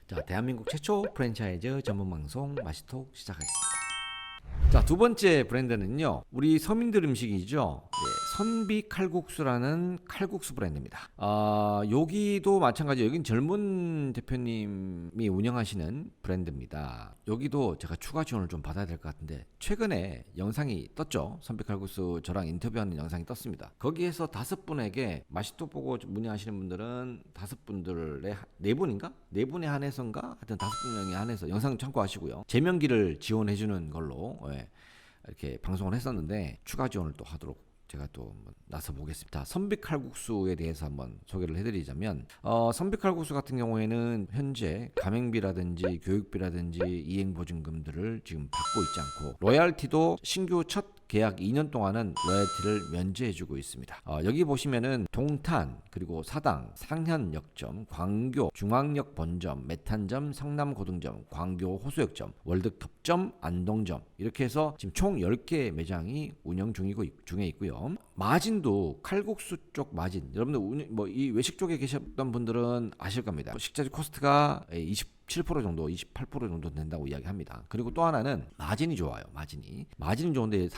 자, 대한민국 최초 프랜차이즈 전문 방송 마시톡 시작하겠습니다. 자, 두 번째 브랜드는요, 우리 서민들 음식이죠. 선비 칼국수라는 칼국수 브랜드입니다. 여기도 마찬가지. 여긴 젊은 대표님이 운영하시는 브랜드입니다. 여기도 제가 추가 지원을 좀 받아야 될 것 같은데, 최근에 영상이 떴죠. 선비 칼국수 저랑 인터뷰하는 영상이 떴습니다. 거기에서 5분에게 마시톡 보고 문의하시는 분들은 5분들의 4분인가? 4분에 한해서인가? 하여튼 5분명에 한해서 영상 참고하시고요. 제명기를 지원해주는 걸로 이렇게 방송을 했었는데, 추가 지원을 또 하도록 제가 또 나서 보겠습니다. 선비칼국수에 대해서 한번 소개를 해드리자면, 선비칼국수 같은 경우에는 현재 가맹비라든지 교육비라든지 이행보증금들을 지금 받고 있지 않고, 로얄티도 신규 첫 계약 2년 동안은 로얄티를 면제해주고 있습니다. 여기 보시면은 동탄, 그리고 사당, 상현역점, 광교, 중앙역 본점, 메탄점, 성남고등점, 광교 호수역점, 월드컵점, 안동점, 이렇게 해서 지금 총 10개 매장이 운영 중에 있고요. 마진도 칼국수 쪽 마진, 여러분들 이 외식 쪽에 계셨던 분들은 아실 겁니다. 식자재 코스트가 27% 정도, 28% 정도 된다고 이야기합니다. 그리고 또 하나는 마진이 좋아요. 마진이 좋은데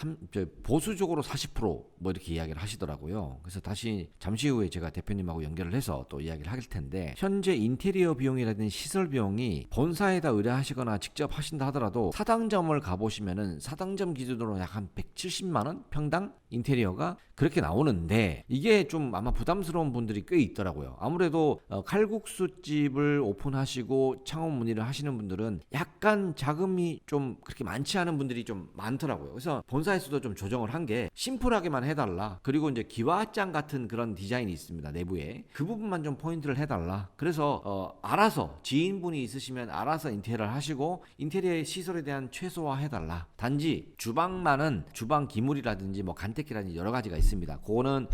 보수적으로 40%뭐 이렇게 이야기를 하시더라고요. 그래서 다시 잠시 후에 제가 대표님하고 연결을 해서 또 이야기를 할 텐데, 현재 인테리어 비용이라든지 시설 비용이 본사에다 의뢰하시거나 직접 하신다 하더라도 사당점을 가보시면은 사당점 기준으로 약 한 170만 원 평당 인테리어가 그렇게 나오는데, 이게 좀 아마 부담스러운 분들이 꽤 있더라고요. 아무래도 칼국수집을 오픈하시고 창업 문의를 하시는 분들은 약간 자금이 좀 그렇게 많지 않은 분들이 좀 많더라고요. 그래서 본사에서도 좀 조정을 한 게 심플하게만 해달라. 그리고 이제 기와장 같은 그런 디자인이 있습니다. 내부에 그 부분만 좀 포인트를 해달라. 그래서 알아서 지인분이 있으시면 알아서 인테리어를 하시고 인테리어 시설에 대한 최소화 해달라. 단지 주방만은 주방 기물이라든지 뭐 간택기라든지 여러 가지가 있습니다. 그거는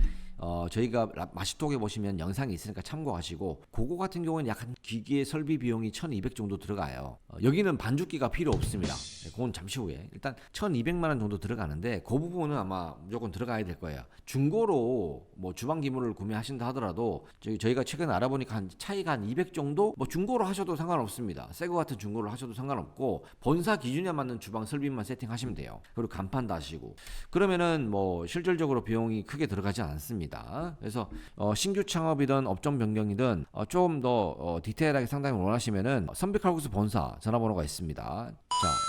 저희가 마시톡에 보시면 영상이 있으니까 참고하시고, 그거 같은 경우는 약간 기기의 설비 비용이 1200 정도 들어가요. 여기는 반죽기가 필요 없습니다. 그건 잠시 후에 일단 1200만 원 정도 들어가는데, 그 부분은 아마 무조건 들어가야 될 거예요. 중고로 뭐 주방 기물을 구매하신다 하더라도 저희가 최근에 알아보니까 차이가 한 200 정도, 뭐 중고로 하셔도 상관없습니다. 새거 같은 중고로 하셔도 상관없고, 본사 기준에 맞는 주방 설비만 세팅하시면 돼요. 그리고 간판도 하시고, 그러면은 뭐 실질적으로 비용이 크게 들어가지 않습니다. 그래서 신규 창업이든 업종 변경이든 좀 더 디테일하게 상담을 원하시면은 선비칼국수 본사 전화번호가 있습니다. 자,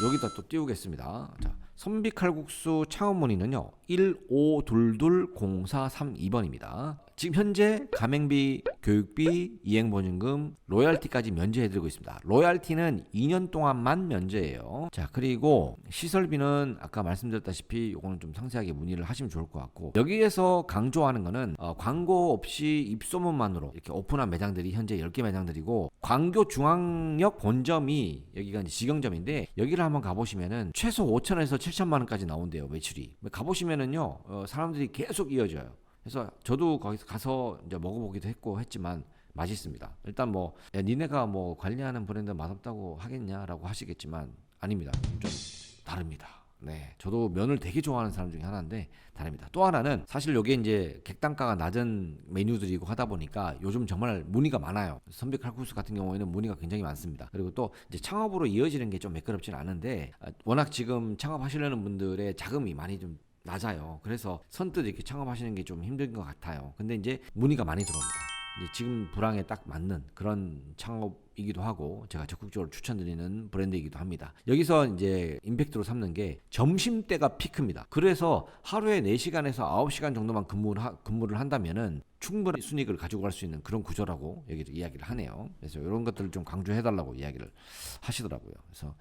여기다 또 띄우겠습니다. 자, 선비칼국수 창업 문의는요 1522-0432번입니다. 지금 현재 가맹비, 교육비, 이행보증금, 로얄티까지 면제해드리고 있습니다. 로얄티는 2년 동안만 면제예요. 자, 그리고 시설비는 아까 말씀드렸다시피 이거는 좀 상세하게 문의를 하시면 좋을 것 같고, 여기에서 강조하는 거는 광고 없이 입소문만으로 이렇게 오픈한 매장들이 현재 10개 매장들이고, 광교 중앙역 본점이 여기가 이제 직영점인데, 여기를 한번 가보시면은 최소 5천에서 7천만 원까지 나온대요, 매출이. 가보시면은요 사람들이 계속 이어져요. 그래서 저도 거기서 가서 이제 먹어보기도 했지만 맛있습니다. 일단 뭐 니네가 뭐 관리하는 브랜드 맛없다고 하겠냐라고 하시겠지만 아닙니다. 좀 다릅니다. 네, 저도 면을 되게 좋아하는 사람 중에 하나인데 다릅니다. 또 하나는 사실 이게 이제 객단가가 낮은 메뉴들이고 하다 보니까 요즘 정말 문의가 많아요. 선비 칼국수 같은 경우에는 문의가 굉장히 많습니다. 그리고 또 이제 창업으로 이어지는 게 좀 매끄럽지는 않은데, 워낙 지금 창업하시려는 분들의 자금이 많이 좀 낮아요. 그래서 선뜻 이렇게 창업하시는 게 좀 힘든 것 같아요. 근데 이제 문의가 많이 들어옵니다. 이제 지금 불황에 딱 맞는 그런 창업이기도 하고, 제가 적극적으로 추천드리는 브랜드이기도 합니다. 여기서 이제 임팩트로 삼는 게 점심때가 피크입니다. 그래서 하루에 4시간에서 9시간 정도만 근무를 한다면은 충분히 순이익을 가지고 갈 수 있는 그런 구조라고 여기를 이야기를 하네요. 그래서 이런 것들을 좀 강조해달라고 이야기를 하시더라고요. 그래서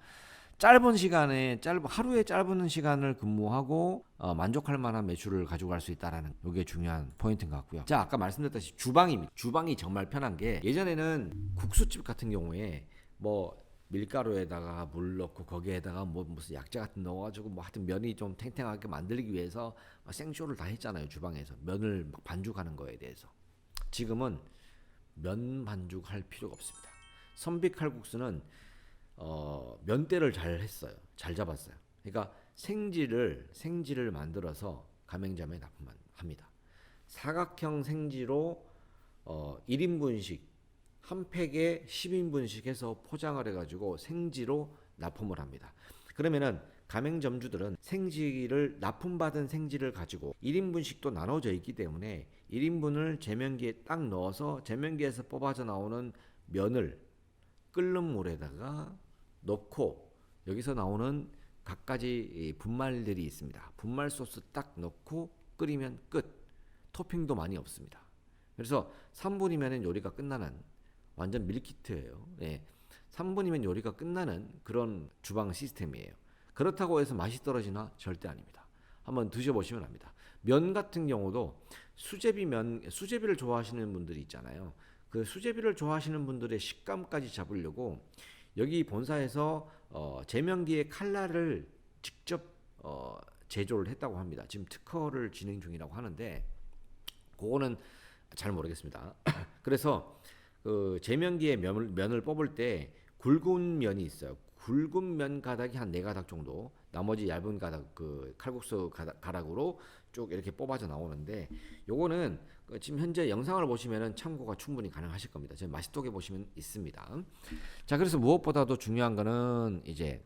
하루에 짧은 시간을 근무하고 만족할 만한 매출을 가지고 갈 수 있다라는 이게 중요한 포인트인 것 같고요. 자, 아까 말씀드렸다시피 주방입니다. 주방이 정말 편한 게, 예전에는 국수집 같은 경우에 뭐 밀가루에다가 물 넣고 거기에다가 뭐 무슨 약재 같은 넣어가지고 뭐 하여튼 면이 좀 탱탱하게 만들기 위해서 생쇼를 다 했잖아요. 주방에서 면을 막 반죽하는 거에 대해서. 지금은 면 반죽할 필요가 없습니다. 선비칼국수는 면대를 잘 했어요. 잘 잡았어요. 그러니까 생지를 만들어서 가맹점에 납품합니다. 사각형 생지로 1인분씩 한 팩에 10인분씩 해서 포장을 해가지고 생지로 납품을 합니다. 그러면은 가맹점주들은 생지를 납품받은 생지를 가지고 1인분씩도 나눠져 있기 때문에 1인분을 제면기에 딱 넣어서 제면기에서 뽑아져 나오는 면을 끓는 물에다가 넣고 여기서 나오는 갖가지 분말들이 있습니다. 분말 소스 딱 넣고 끓이면 끝. 토핑도 많이 없습니다. 그래서 3분이면 요리가 끝나는 완전 밀키트예요. 예. 3분이면 요리가 끝나는 그런 주방 시스템이에요. 그렇다고 해서 맛이 떨어지나? 절대 아닙니다. 한번 드셔보시면 압니다. 면 같은 경우도 수제비를 좋아하시는 분들이 있잖아요. 그 수제비를 좋아하시는 분들의 식감까지 잡으려고 여기 본사에서 제면기의 칼날을 직접 제조를 했다고 합니다. 지금 특허를 진행 중이라고 하는데 그거는 잘 모르겠습니다. 그래서 그 제면기에 면을 뽑을 때 굵은 면이 있어요. 굵은 면 가닥이 한 4가닥 정도, 나머지 얇은 가닥 그 칼국수 가닥으로 쭉 이렇게 뽑아져 나오는데 요거는 지금 현재 영상을 보시면은 참고가 충분히 가능하실 겁니다. 지금 맛있게 보시면 있습니다. 자, 그래서 무엇보다도 중요한 거는 이제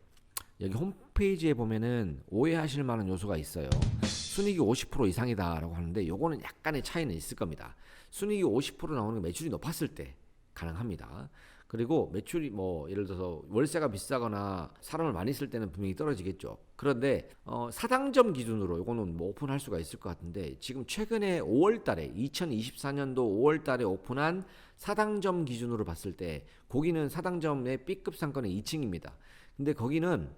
여기 홈페이지에 보면은 오해하실 만한 요소가 있어요. 순이익이 50% 이상이다라고 하는데 요거는 약간의 차이는 있을 겁니다. 순이익이 50% 나오는 게 매출이 높았을 때 가능합니다. 그리고 매출이 뭐 예를 들어서 월세가 비싸거나 사람을 많이 쓸 때는 분명히 떨어지겠죠. 그런데 사당점 기준으로 이거는 뭐 오픈할 수가 있을 것 같은데 지금 최근에 5월달에 2024년도 5월달에 오픈한 사당점 기준으로 봤을 때 거기는 사당점의 B급 상권의 2층입니다. 근데 거기는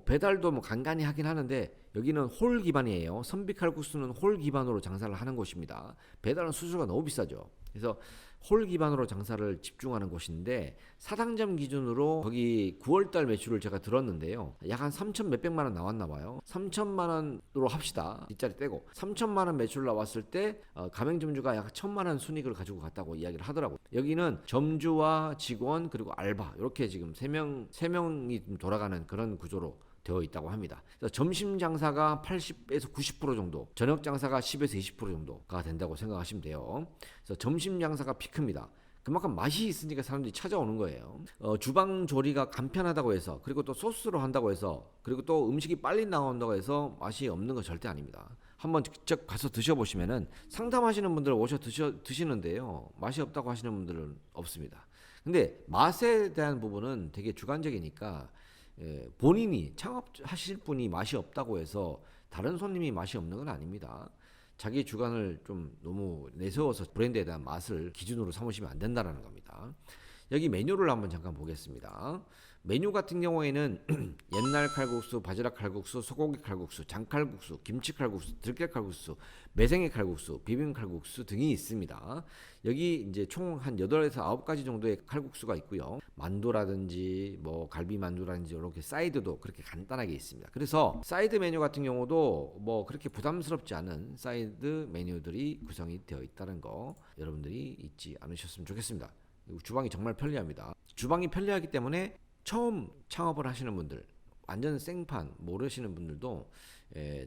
배달도 뭐 간간히 하긴 하는데 여기는 홀 기반이에요. 선비칼국수는 홀 기반으로 장사를 하는 곳입니다. 배달은 수수료가 너무 비싸죠. 그래서 홀 기반으로 장사를 집중하는 곳인데 사당점 기준으로 거기 9월달 매출을 제가 들었는데요. 약 한 3천 몇백만 원 나왔나 봐요. 3천만 원으로 합시다. 뒷자리 떼고 3천만 원 매출 나왔을 때 가맹점주가 약 1천만 원 순이익을 가지고 갔다고 이야기를 하더라고요. 여기는 점주와 직원 그리고 알바 이렇게 지금 3명이 돌아가는 그런 구조로 되어 있다고 합니다. 그래서 점심 장사가 80에서 90% 정도, 저녁 장사가 10에서 20% 정도가 된다고 생각하시면 돼요. 그래서 점심 장사가 피크입니다. 그만큼 맛이 있으니까 사람들이 찾아오는 거예요. 주방 조리가 간편하다고 해서, 그리고 또 소스로 한다고 해서, 그리고 또 음식이 빨리 나온다고 해서 맛이 없는 거 절대 아닙니다. 한번 직접 가서 드셔보시면은 상담하시는 분들 오셔 드시는데요. 맛이 없다고 하시는 분들은 없습니다. 근데 맛에 대한 부분은 되게 주관적이니까 본인이 창업하실 분이 맛이 없다고 해서 다른 손님이 맛이 없는 건 아닙니다. 자기 주관을 좀 너무 내세워서 브랜드에 대한 맛을 기준으로 삼으시면 안 된다는 겁니다. 여기 메뉴를 한번 잠깐 보겠습니다. 메뉴 같은 경우에는 옛날 칼국수, 바지락 칼국수, 소고기 칼국수, 장칼국수, 김치 칼국수, 들깨 칼국수, 매생이 칼국수, 비빔 칼국수 등이 있습니다. 여기 이제 총 한 8에서 9가지 정도의 칼국수가 있고요. 만두라든지 뭐 갈비 만두라든지 이렇게 사이드도 그렇게 간단하게 있습니다. 그래서 사이드 메뉴 같은 경우도 뭐 그렇게 부담스럽지 않은 사이드 메뉴들이 구성이 되어 있다는 거 여러분들이 잊지 않으셨으면 좋겠습니다. 주방이 정말 편리합니다. 주방이 편리하기 때문에 처음 창업을 하시는 분들, 완전 생판 모르시는 분들도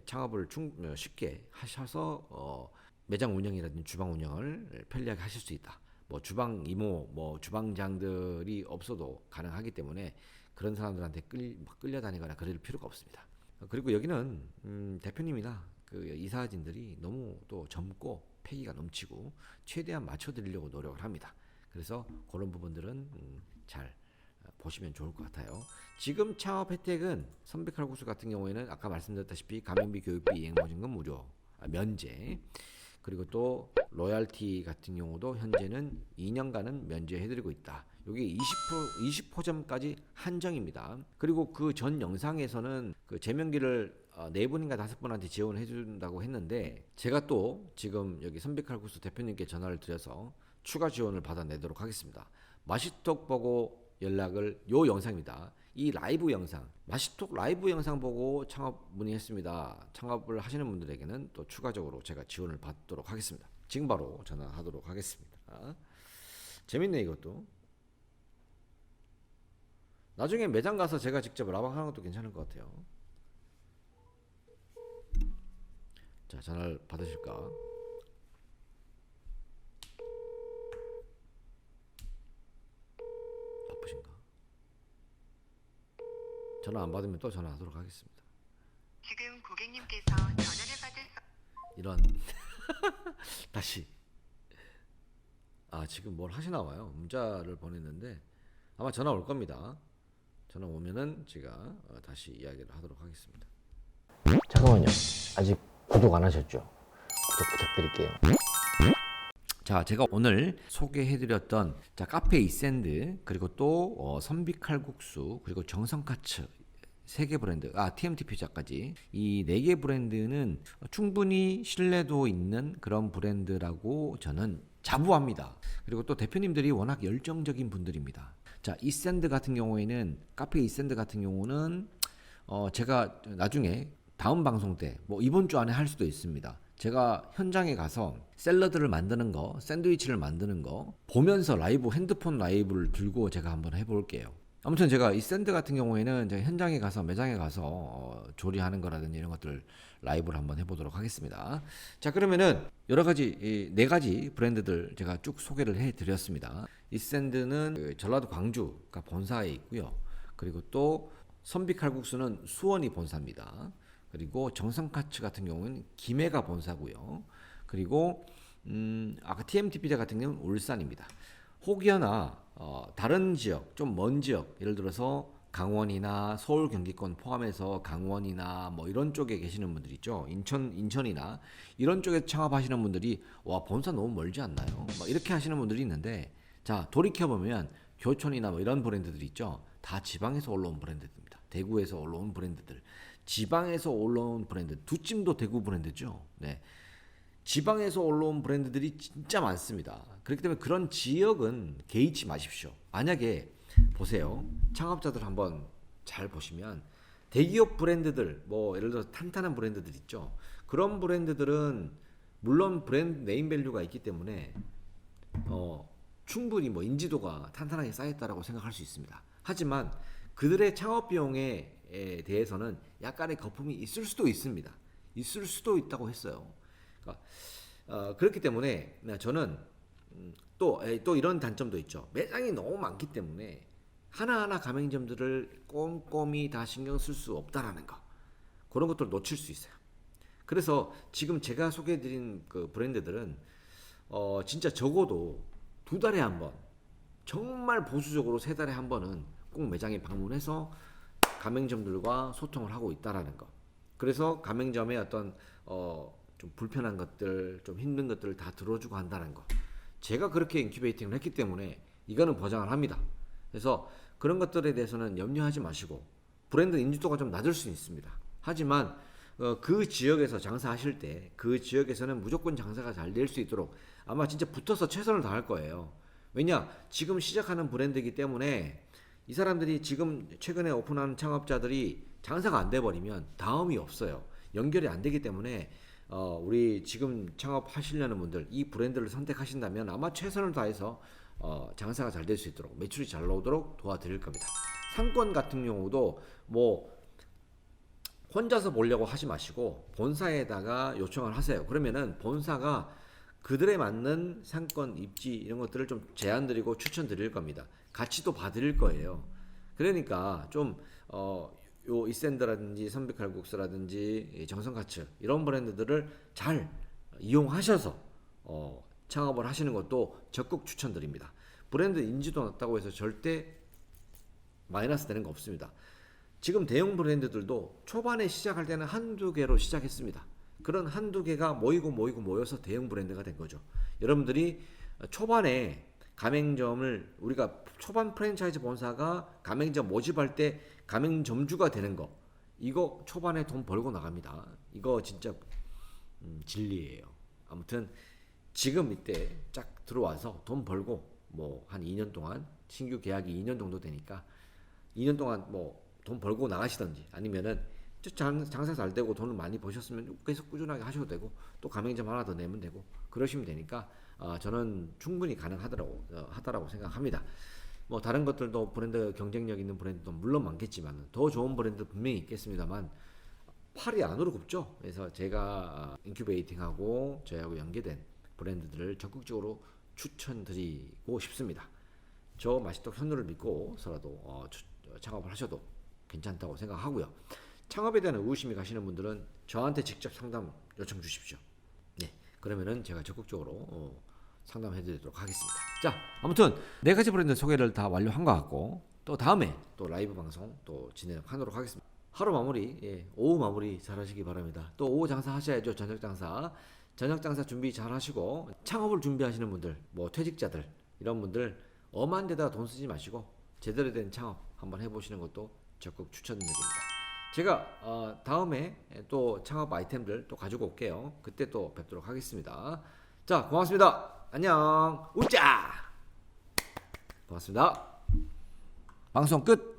창업을 쉽게 하셔서 매장 운영이라든지 주방 운영을 편리하게 하실 수 있다. 뭐 주방 이모, 뭐 주방장들이 없어도 가능하기 때문에 그런 사람들한테 끌려다니거나 그럴 필요가 없습니다. 그리고 여기는 대표님이나 그 이사진들이 너무 또 젊고 패기가 넘치고 최대한 맞춰드리려고 노력을 합니다. 그래서 그런 부분들은 잘 보시면 좋을 것 같아요. 지금 창업 혜택은 선비칼국수 같은 경우에는 아까 말씀드렸다시피 가맹비, 교육비, 이행보증금 무료, 면제, 그리고 또 로얄티 같은 경우도 현재는 2년간은 면제해드리고 있다. 여기 20호점까지 한정입니다. 그리고 그 전 영상에서는 그 제면기를 4분인가 5분한테 지원을 해준다고 했는데 제가 또 지금 여기 선비칼국수 대표님께 전화를 드려서 추가 지원을 받아내도록 하겠습니다. 마시톡 보고 연락을 요 영상입니다. 이 라이브 영상 마시톡 라이브 영상 보고 창업 문의했습니다. 창업을 하시는 분들에게는 또 추가적으로 제가 지원을 받도록 하겠습니다. 지금 바로 전화하도록 하겠습니다. 재밌네 이것도. 나중에 매장 가서 제가 직접 라방하는 것도 괜찮을 것 같아요. 자, 전화를 받으실까? 전화 안 받으면 또 전화하도록 하겠습니다. 지금 고객님께서 전화를 받을 수 이런 다시 지금 뭘 하시나 봐요. 문자를 보냈는데 아마 전화 올 겁니다. 전화 오면은 제가 다시 이야기를 하도록 하겠습니다. 잠깐만요. 아직 구독 안 하셨죠? 구독 부탁드릴게요. 자, 제가 오늘 소개해드렸던 카페 이샌드, 그리고 또 선비 칼국수, 그리고 정성카츠 3개 브랜드, TMT 피자까지 이 4개 브랜드는 충분히 신뢰도 있는 그런 브랜드라고 저는 자부합니다. 그리고 또 대표님들이 워낙 열정적인 분들입니다. 자, 이샌드 같은 경우에는, 카페 이샌드 같은 경우는 제가 나중에 다음 방송 때 뭐 이번 주 안에 할 수도 있습니다. 제가 현장에 가서 샐러드를 만드는 거, 샌드위치를 만드는 거 보면서 핸드폰 라이브를 들고 제가 한번 해볼게요. 아무튼 제가 이 샌드 같은 경우에는 제가 현장에 가서, 매장에 가서 조리하는 거라든지 이런 것들 라이브를 한번 해보도록 하겠습니다. 자, 그러면은 여러 가지, 4가지 브랜드들 제가 쭉 소개를 해드렸습니다. 이 샌드는 전라도 광주가 본사에 있고요. 그리고 또 선비 칼국수는 수원이 본사입니다. 그리고 정성카츠 같은 경우는 김해가 본사고요. 그리고 아까 TMT 피자 같은 경우는 울산입니다. 혹여나 다른 지역, 좀 먼 지역, 예를 들어서 강원이나 서울 경기권 포함해서 강원이나 뭐 이런 쪽에 계시는 분들 있죠. 인천이나 이런 쪽에 창업하시는 분들이 와, 본사 너무 멀지 않나요? 막 이렇게 하시는 분들이 있는데, 자, 돌이켜 보면 교촌이나 뭐 이런 브랜드들 있죠. 다 지방에서 올라온 브랜드들입니다. 대구에서 올라온 브랜드들. 지방에서 올라온 브랜드, 두찜도 대구 브랜드죠. 네. 지방에서 올라온 브랜드들이 진짜 많습니다. 그렇기 때문에 그런 지역은 개의치 마십시오. 만약에 보세요. 창업자들 한번 잘 보시면 대기업 브랜드들, 뭐 예를 들어서 탄탄한 브랜드들 있죠. 그런 브랜드들은 물론 브랜드 네임밸류가 있기 때문에 충분히 뭐 인지도가 탄탄하게 쌓였다라고 생각할 수 있습니다. 하지만 그들의 창업 비용에 대해서는 약간의 거품이 있을 수도 있습니다. 있을 수도 있다고 했어요. 그러니까, 그렇기 때문에 저는 또 이런 단점도 있죠. 매장이 너무 많기 때문에 하나하나 가맹점들을 꼼꼼히 다 신경 쓸 수 없다라는 거. 그런 것들을 놓칠 수 있어요. 그래서 지금 제가 소개해드린 그 브랜드들은 진짜 적어도 2달에 한 번, 정말 보수적으로 3달에 한 번은 꼭 매장에 방문해서 가맹점들과 소통을 하고 있다라는 거. 그래서 가맹점의 어떤 좀 불편한 것들, 좀 힘든 것들을 다 들어주고 한다는 거. 제가 그렇게 인큐베이팅을 했기 때문에 이거는 보장을 합니다. 그래서 그런 것들에 대해서는 염려하지 마시고, 브랜드 인지도가 좀 낮을 수 있습니다. 하지만 그 지역에서 장사하실 때 그 지역에서는 무조건 장사가 잘 될 수 있도록 아마 진짜 붙어서 최선을 다할 거예요. 왜냐? 지금 시작하는 브랜드이기 때문에 이 사람들이 지금 최근에 오픈한 창업자들이 장사가 안 돼버리면 다음이 없어요. 연결이 안 되기 때문에 우리 지금 창업하시려는 분들, 이 브랜드를 선택하신다면 아마 최선을 다해서 장사가 잘 될 수 있도록, 매출이 잘 나오도록 도와드릴 겁니다. 상권 같은 경우도 뭐 혼자서 보려고 하지 마시고 본사에다가 요청을 하세요. 그러면은 본사가 그들에 맞는 상권 입지 이런 것들을 좀 제안드리고 추천드릴 겁니다. 같이 또 봐드릴 거예요. 그러니까 좀 요 이샌드라든지 선비칼국수라든지 정성카츠 이런 브랜드들을 잘 이용하셔서 창업을 하시는 것도 적극 추천드립니다. 브랜드 인지도 낮다고 해서 절대 마이너스 되는 거 없습니다. 지금 대형 브랜드들도 초반에 시작할 때는 한두 개로 시작했습니다. 그런 한두 개가 모여서 대형 브랜드가 된 거죠. 여러분들이 초반에 가맹점을, 우리가 초반 프랜차이즈 본사가 가맹점 모집할 때 가맹점주가 되는 거, 이거 초반에 돈 벌고 나갑니다. 이거 진짜 진리예요. 아무튼 지금 이때 쫙 들어와서 돈 벌고 뭐 한 2년 동안, 신규 계약이 2년 정도 되니까 2년 동안 뭐 돈 벌고 나가시던지, 아니면은 장사 잘 되고 돈을 많이 버셨으면 계속 꾸준하게 하셔도 되고, 또 가맹점 하나 더 내면 되고, 그러시면 되니까 저는 충분히 가능하다라고 생각합니다. 뭐 다른 것들도 브랜드, 경쟁력 있는 브랜드도 물론 많겠지만 더 좋은 브랜드 분명히 있겠습니다만 팔이 안으로 굽죠. 그래서 제가 인큐베이팅하고 저희하고 연계된 브랜드들을 적극적으로 추천드리고 싶습니다. 저 맛있떡 현누를 믿고서라도 창업을 하셔도 괜찮다고 생각하고요. 창업에 대한 의구심이 가시는 분들은 저한테 직접 상담 요청 주십시오. 네, 그러면은 제가 적극적으로 상담해드리도록 하겠습니다. 자, 아무튼 4가지 브랜드 소개를 다 완료한 것 같고 또 다음에 또 라이브 방송 또 진행하도록 하겠습니다. 하루 마무리, 오후 마무리 잘 하시기 바랍니다. 또 오후 장사 하셔야죠. 저녁 장사 준비 잘 하시고 창업을 준비하시는 분들, 뭐 퇴직자들 이런 분들 엄한 데다 돈 쓰지 마시고 제대로 된 창업 한번 해보시는 것도 적극 추천드립니다. 제가 다음에 또 창업 아이템들 또 가지고 올게요. 그때 또 뵙도록 하겠습니다. 자, 고맙습니다. 안녕. 웃자. 고맙습니다. 방송 끝.